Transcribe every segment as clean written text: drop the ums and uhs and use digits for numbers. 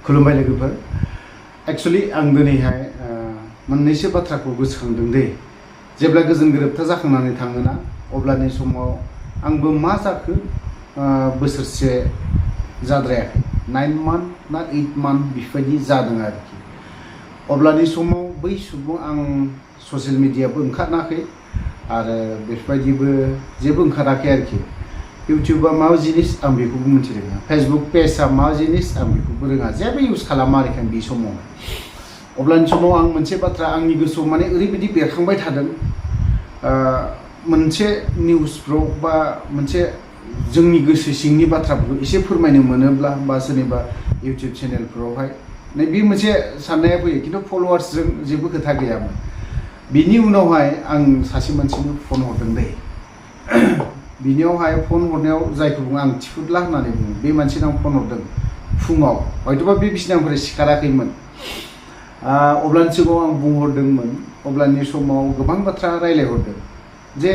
खुलुमबाय लोगोफोर एक्चुअली आं दिनैहाय मोननैसो बाथ्राखौ गोसोखांदों दे जेब्ला गोजोन गोरोबथा जाखांनानै थाङोना अब्लानि समाव आंबो मा जाखो बोसोरसे जाद्रायाखै 9 month ना 8 month बेफोरबायदि जादों आरोखि अब्लानि समाव बै सुबुं आं ससियेल मिडियाबो ओंखाराखै आरो बेफोरबायदिबो जेबो ओंखाराखै आरोखि इउट्यूबा मा जिनिस आं बेखौबो मिथिरोङा फेसबुक पेजआ मा जिनिस आं बेखौबो रोङा जेबो इउज खालामा आरोखि आं बे समाव अब्लानि समाव आं मोनसे बाथ्रा आंनि गोसोआव माने ओरैबायदि बेरखांबाय थादों मोनसे निउसफ्राव बा मोनसे जोंनि गोसो सिंनि बाथ्राफोरखौ एसे फोरमायनो मोनोब्ला बा सोरनिबा इउट्यूब चेनेलफोरावहाय नै बे मोनसे साननाया फैयो खिन्थु फलोवार्सजों जेबो खोथा गैयामोन बिनि उनावहाय आं सासे मानसिनो फन हरदों दे बिनियावहाय फन हरनायाव जायखौ बुङो आं थिफुदला होननानै बुङो बे मानसिनाव फन हरदों फुङाव हयथ'बा बे बिसिनानिफ्राय सिखाराखैमोन अब्लानि सिगाङाव आं बुंहरदोंमोन अब्लानि समाव गोबां बाथ्रा रायलायहरदों जे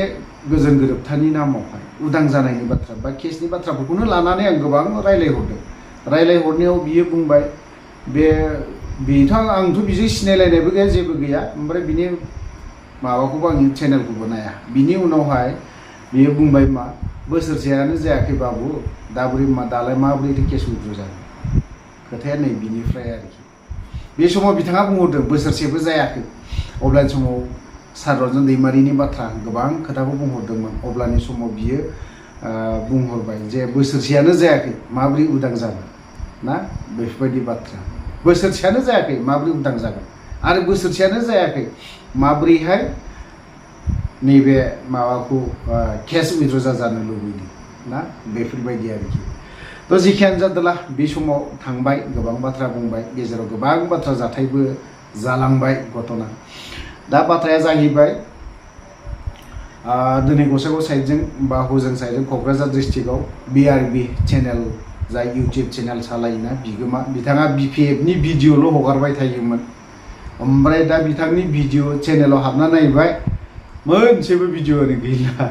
गोजोन गोरोबथानि नामावहाय उदां जानायनि बाथ्रा बा केसनि बाथ्राफोरखौनो लानानै आं गोबां रायलायहरनायाव बियो बुंबाय आंथ' बिजों सिनायलायनायबो गैया जेबो गैया ओमफ्राय बिनि माबाखौबो आंनि चेनेलखौबो नाया बिनि उनावहाय बियो बुंबाय मा बोसोरसेयानो जायाखै बाबु दालाय माबोरै केस उइथ्र' जागोन खोथाया नै बिनिफ्राय आरोखि बे समाव बिथाङा बुंहरदों बोसोरसेबो जायाखै अब्लानि समाव सार रन्जन दैमारिनि बाथ्रा गोबां खोथाखौ बुंहरदोंमोन अब्लानि समाव बियो बुंहरबाय जे बोसोरसेयानो जायाखै माबोरै उदां जागोन ना बेफोरबायदि बाथ्रा बोसोरसेयानो जायाखै माबोरै उदां जागोन आरो बोसोरसेयानो जायाखै माबोरैहाय नैबे माबाखौ केस उइथ्र' जानो लुबैदों ना बेफोरबायदि आरोखि थ' जेखियानो जादोला बे समाव थांबाय गोबां बाथ्रा बुंबाय गेजेराव गोबां बाथ्रा जाथायबो जालांबाय घटना दा बाथ्राया जाहैबाय दिनै गसाइगाव साइडजों बा हजों साइडजों क'क्राझार डिस्ट्रिक्टआव BRB चेनेल जाय इउट्यूब चेनेल सालायोना बिगोमा बिथाङा BPFनि भिडिअ'ल' हगारबाय थायोमोन ओमफ्राय दा बिथांनि भिडिअ चेनेलाव हाबना नायबाय मोनसेबो भिडिअ'आनो गैला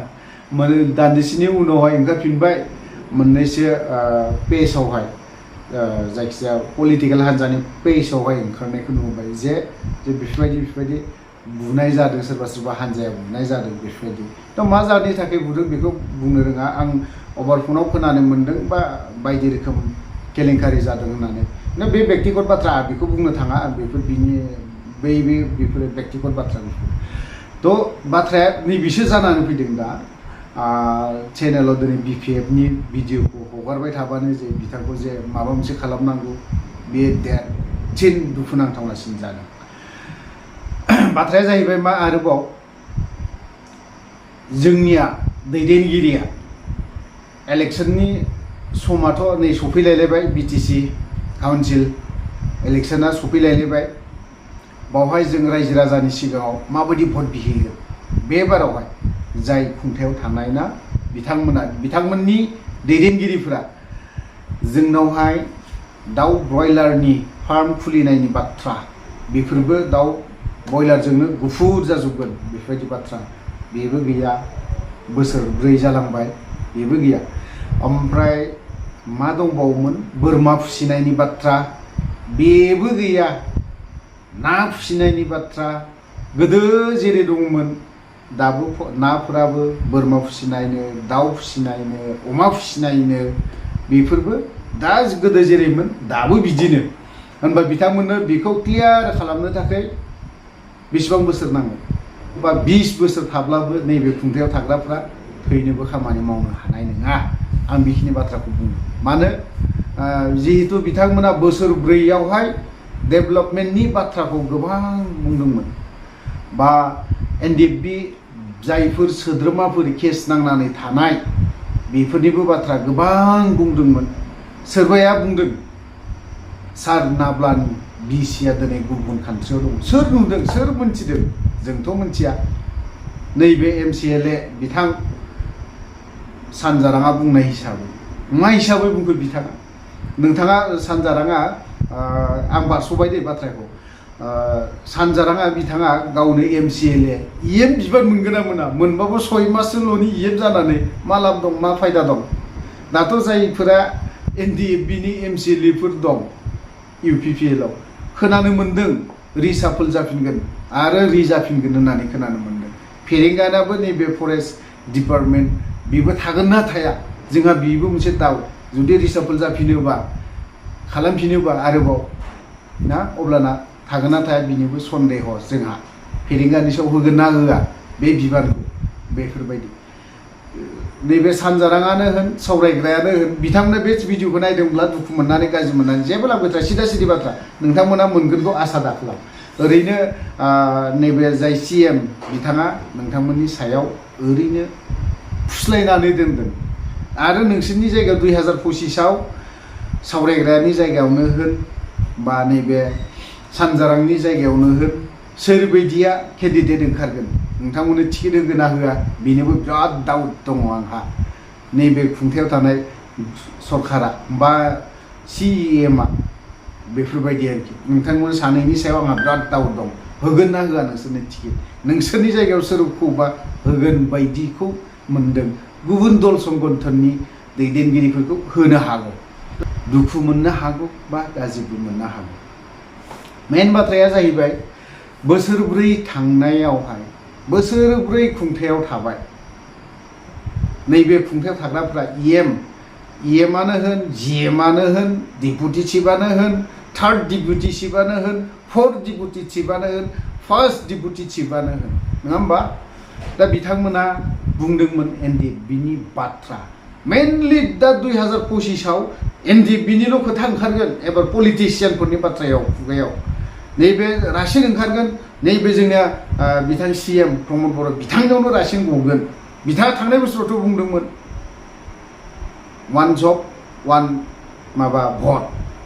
माने दान्दिसेनि उनावहाय ओंखारफिनबाय मोननैसो पेजआवहाय जायखिजाया पलिटिकेल हान्जानि पेजआवहाय ओंखारनायखौ नुबाय जे बेफोरबायदि बुनाय जादों सोरबा हान्जाया बुनाय जादों बेफोरबायदि थ' मा जाहोननि थाखाय बुदों बेखौ बुंनो रोङा आं अभार फनाव खोनानो मोन्दों बा बायदि रोखोम केलेंकारि जादों होननानै बे बेक्तिगत बाथ्रा बेखौ बुंनो थाङा बेफोर बेफोरो बेक्तिगत बाथ्रा थ' बाथ्राया नैबेसो जानानै फैदों दा चेनेलाव दिनै BPFनि भिडिअखौ हगारबाय थाबानो जे बिथांखौ जे माबा मोनसे खालामनांगौ बे देरसिन दुखुनांथावनासिन जादों बाथ्राया जाहैबाय मा आरोबाव जोंनिया दैदेनगिरिया इलेक्सननि समाथ' नै सफैलायलायबाय BTC काउन्सिल इलेक्सना सफैलायलायबाय बावहाय जों रायजो राजानि सिगाङाव माबायदि भट बिहैगोन बे बारावहाय जाय खुंथायाव थानाय ना बिथांमोननि दैदेनगिरिफोरा जोंनावहाय दाउ ब्रयलारनि फार्म खुलिनायनि बाथ्रा बेफोरबो दाउ ब्रयलारजोंनो गुफुर जाजोबगोन बेफोरबायदि बाथ्रा बेबो गैया बोसोरब्रै जालांबाय बेबो गैया ओमफ्राय मा दंबावोमोन बोरमा फिसिनायनि बाथ्रा बेबो गैया ना फिसिनायनि बाथ्रा गोदो जेरै दंमोन दाबो नाफोराबो बोरमा फिसिनायनो दाउ फिसिनायनो अमा फिसिनायनो बेफोरबो दा गोदो जेरैमोन दाबो बिदिनो होनबा बिथांमोननो बेखौ क्लियार खालामनो थाखाय बेसेबां बोसोर नांगौ बा 20 बोसोर थाब्लाबो नैबे खुंथायाव थाग्राफ्रा थैनोबो खामानि मावनो हानाय नङा आं बेखिनि बाथ्राखौ बुङो मानो जिहेतु बिथांमोना बोसोरब्रैयावहाय डेभेलपमेन्टनि बाथ्राखौ गोबां बुंदोंमोन बा NDFB जायफोर सोद्रोमाफोर केस नांनानै थानाय बेफोरनिबो बाथ्रा गोबां बुंदोंमोन सोरबाया बुंदों सार नाब्लानि बिसिया दिनै गुबुन कान्ट्रियाव दं सोर नुदों सोर मोनथिदों जोंथ' मोनथिया नैबे MCLA बिथां सानजाराङा बुंनाय हिसाबै मा हिसाबै बुंखो बिथाङा नोंथाङा सानजाराङा आं बारस'बाय दे बाथ्राखौ सानजाराङा बिथाङा गावनो MCLA बिबान मोनगोन ना मोना मोनबाबो 6 माससोल'नि जानानै मा लाब दं मा फायदा दं दाथ' जायफोरा NDFBनि MCLAफोर दं UPPL आव खोनानो मोन्दों रिसाफल जाफिनगोन आरो रिजाफिनगोन होननानै खोनानो मोन्दों। फेरेंगानाबो नैबे फरेस्ट डिपार्टमेन्ट बेबो थागोन ना थाया जोंहा बेबो मोनसे दाउट। जुदि रिसाफल जाफिनोबा खालामफिनोबा आरोबाव ना अब्लाना थागोन ना थाया बिनिबो सन्देह जोंहा। फेरेंगानि सायाव होगोन ना होआ बे बिबानखौ बेफोरबायदि। नैबे सानजाराङानो होन सावरायग्रायानो होन बिथांमोना बे भिडिअखौ नायदोंब्ला दुखु मोननानै गाज्रि मोननानै जेबो लाब गैथ्रा सिदा सिदि बाथ्रा नोंथांमोना मोनगोनखौ आसा दाखालाम। ओरैनो नैबे जाय CM बिथाङा नोंथांमोननि सायाव ओरैनो फुस्लायनानै दोनदों आरो नोंसोरनि जायगायाव 2025आव सावरायग्रानि जायगायावनो होन बा नैबे सानजारांनि जायगायावनो होन सोरबायदिया केन्डिडेट ओंखारगोन नोंथांमोननो टिकेट होगोन ना होआ बेनोबो बिराद दाउट दङ आंहा। नैबे खुंथायाव थानाय सरकारा बा CEM आ बेफोरबायदि आरोखि नोंथांमोन सानैनि सायाव आंहा बिराद दाउट दं होगोन ना होआ नोंसोरनो टिकेट। नोंसोरनि जायगायाव सोरखौबा होगोन बायदिखौ मोन्दों। गुबुन दल संगठननि दैदेनगिरिफोरखौ होनो हागौ, दुखु मोननो हागौ बा गाज्रिबो मोननो हागौ। मेन बाथ्राया जाहैबाय बोसोरब्रै थांनायावहाय बोसोरब्रै खुंथायाव थाबाय। नैबे खुंथायाव थाग्राफ्रा EMआनो होन GMआनो होन डिपुटि चिफआनो होन थार्ड डिपुटि चिफआनो होन फोर्थ डिपुटि चिफआनो होन फार्स्ट डिपुटि चिफआनो होन नङा होमबा। दा बिथांमोना बुंदोंमोन NDFBनि बाथ्रा। मेनलि दा 2025आव NDFBनिल' खोथा ओंखारगोन एबार पलिटिशियानफोरनि बाथ्रायाव खुगायाव नैबे रासिन ओंखारगोन। नैबे जोंनिया बिथां CM प्रमद बर' बिथांनियावनो रासिन गगोन। बिथाङा थांनाय बोसोरावथ' बुंदोंमोन वान जब वान माबा भट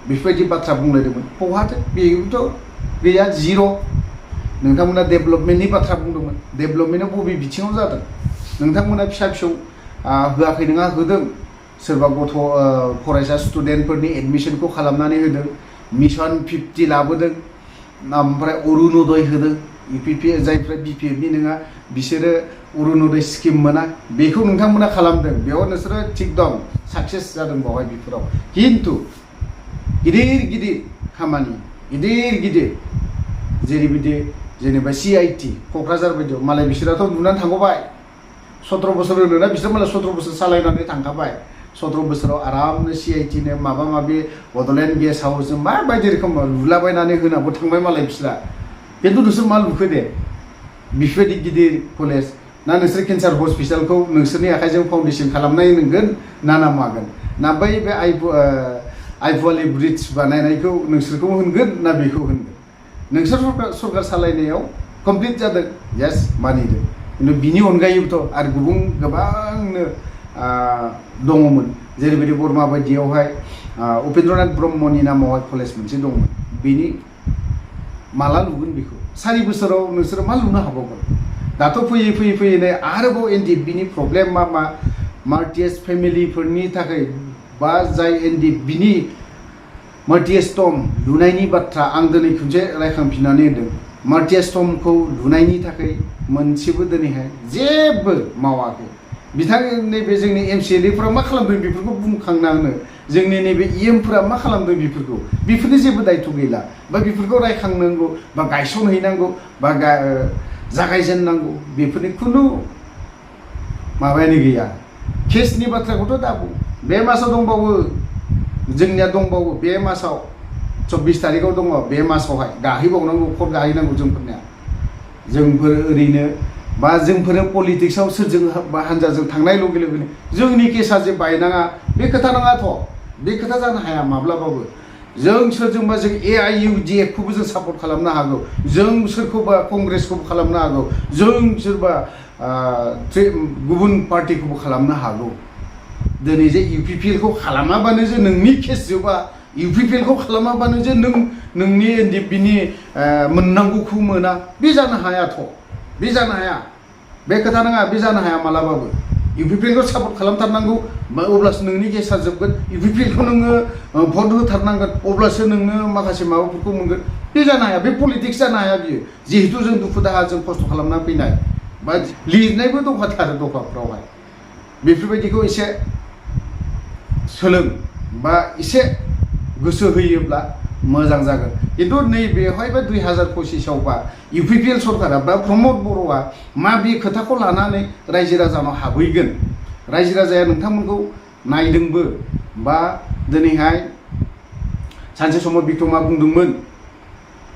बेफोरबायदि बाथ्रा बुंलायदोंमोन। बहाथो बेबोथ' गैया जिर'। नोंथांमोना डेभेलपमेन्टनि बाथ्रा बुंदोंमोन। डेभेलपमेन्टआ बबे बिथिङाव जादों? नोंथांमोना फिसा फिसौ होआखै नङा होदों। सोरबा गथ' फरायसा स्टुडेन्टफोरनि एडमिसनखौ खालामनानै होदों। मिशन 50 लाबोदों। ओमफ्राय अरुणोदय होदों। जायफ्रा BPFनि नङा बिसोरो अरुणोदय स्किम मोना बेखौ नोंथांमोना खालामदों। बेयाव नोंसोरो थिग दं साक्सेस जादों बेवहाय बेफोराव। खिन्थु गिदिर गिदिर खामानि गिदिर जेरैबायदि जेनेबा CIT क'क्राझार बायदियाव मालाय बिसोराथ' नुनानै थांगबाय। 17 बोसोर होनोना बिसोर मालाय 17 बोसोर सालायनानै थांखाबाय। 17 बोसोराव आरामनो CITनो माबा माबि बड'लेण्ड गेस्ट हाउसजों मा बायदि रोखोम लुलाबायनानै होनाबो थांबाय मालाय बिसोरा। खिन्थु नोंसोर मा लुखो दे बेफोरबायदि गिदिर कलेज ना नोंसोर केन्सार हस्पिटालखौ नोंसोरनि आखाइजों फाउन्डेसन खालामनाय नोंगोन ना मागोन ना बै बे आइपुवालि ब्रिज बानायनायखौ नोंसोरखौ होनगोन ना बेखौ होनगोन? नोंसोर सरकार सालायनायाव कमप्लिट जादों येस मानिदों। खिन्थु बिनि अनगायैबोथ' आरो गुबुन गोबांनो दङमोन। जेरैबायदि बरमा बायदियावहाय उपेन्द्रनाथ ब्रह्मनि नामावहाय कलेज मोनसे दंमोन। बेनि माला लुगोन बेखौ 4 बोसोराव नोंसोरो मा लुनो हाबावगोन? दाथ' फैयै आरोबाव NDFBनि प्रब्लेम मा मार्टियास फेमिलिफोरनि थाखाय बा जाय NDFBनि मार्टियास टम लुनायनि बाथ्रा आं दिनै खनसे रायखांफिननानै होदों। मार्टियास टमखौ लुनायनि थाखाय मोनसेबो दिनैहाय जेबो मावाखै। बिथां नैबे जोंनि MCLAफोरा मा खालामदों बेफोरखौ बुंखांना होनो। जोंनि नैबे EMफोरा मा खालामदों बेफोरनि जेबो दायथ' गैला बा बेफोरखौ रायखांनांगौ बा गायसनहैनांगौ बा जागायजेननांगौ बेफोरनि खुनु माबायानो गैया। केसनि बाथ्राखौथ' दा बुं। बे मासाव दंबावो जोंनिया दंबावो बे मासाव 24 तारिखआव दङ। बे मासावहाय गाहैबावनांगौ कर्ट गाहैनांगौ जोंफोरनिया। जोंफोर ओरैनो बा जोंफोरो पलिटिक्सआव सोरजों बा हान्जाजों थांनाय लगे लगेनो जोंनि केसा जे बायनाङा बे खोथा नङाथ'। बे खोथा जानो हाया माब्लाबाबो। जों सोरजोंबा जों AIUDFखौबो जों सापर्ट खालामनो हागौ। जों सोरखौबा कंग्रेसखौबो खालामनो हागौ। जों सोरबा गुबुन पार्टिखौबो खालामनो हागौ। दिनै जे UPPLखौ खालामाबानो जे नोंनि केस जोबा UPPLखौ खालामाबानो जे नोंनि NDFBनि मोननांगौखौ मोना बे जानो हायाथ'। बे जानो हाया। बे खोथा नङा बे जानो हाया मालाबाबो। UPPLखौ सापर्ट खालामथारनांगौ अब्लासो नोंनि केसा जोबगोन। UPPLखौ नोङो भट होथारनांगोन अब्लासो नोङो माखासे माबाफोरखौ मोनगोन। बे जानो हाया। बे पलिटिक्स जानो हाया बियो। जिहेतु जों दुखु दाहाजों खस्थ' खालामना फैनाय बा लिरनायबो दंखाथारो दफाफ्रावहाय। बेफोरबायदिखौ एसे सोलों बा एसे गोसो होयोब्ला मोजां जागोन खिन्थु नैबेवहायबा 2025 इउपिपिएल सरकारा बा प्रमद बर'आ मा बे खोथाखौ लानानै रायजो राजानाव हाबहैगोन रायजो राजाया नोंथांमोनखौ नायदोंबो बा दिनैहाय सानसे समाव बिक्रमआ बुंदोंमोन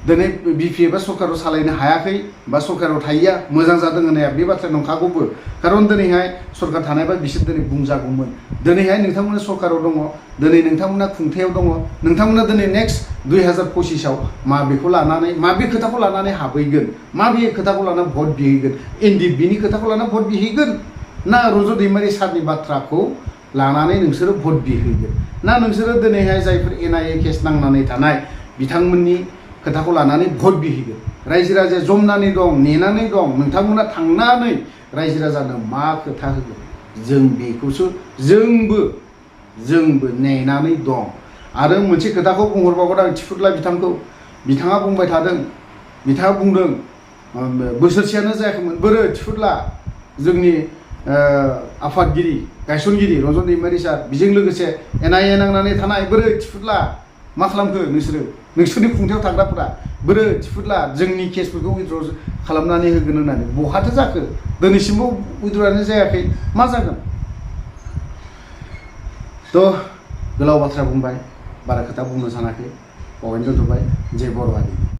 दिनै बिपिएफआ सरकाराव सालायनो हायाखै बा सरकाराव थायैया मोजां जादों होननाया बे बाथ्राया नंखागौबो खारन दिनैहाय सरकार थानायबा बिसोर दिनै बुंजागौमोन दिनैहाय नोंथांमोना सरकाराव दङ दिनै नोंथांमोना खुंथायाव दङ नोंथांमोना दिनै नेक्स्ट 2025 माबेखौ लानानै माबे खोथाखौ लानानै हाबहैगोन माबे खोथाखौ लानानै भट बिहैगोन एनडिएफबिनि खोथाखौ लानानै भट बिहैगोन ना रज' दैमारि सारनि बाथ्राखौ लानानै नोंसोरो भट बिहैगोन ना नोंसोरो दिनैहाय जायफोर एनआइए केस नांनानै थानाय बिथांमोननि खोथाखौ लानानै भट बिहैगोन रायजो राजाया जमनानै दं नेनानै दं नोंथांमोना थांनानै रायजो राजानो मा खोथा होगोन जों बेखौसो जोंबो नेनानै दं आरो मोनसे खोथाखौ बुंहरबावगोन आं थिफुरला बिथाङा बुंबाय थादों बिथाङा बुंदों बोसोरसेयानो जायाखैमोन बोरो थिफुरला जोंनि आफादगिरि गायसनगिरि रन्जन दैमारि सार बेजों लोगोसे एनआइए नांनानै थानाय बोरो थिफुरला मा खालामखो नोंसोरनि खुंथायाव थाग्राफोरा बोरो थिफुरला जोंनि केसफोरखौ उइथ्र' खालामनानै होगोन होननानै बहाथो जाखो दिनैसिमबो उइथ्र'आनो जायाखै मा जागोन थ' गोलाव बाथ्रा बुंबाय बारा खोथा बुंनो सानाखै बावैनो दोनथ'बाय जय बर' हारि।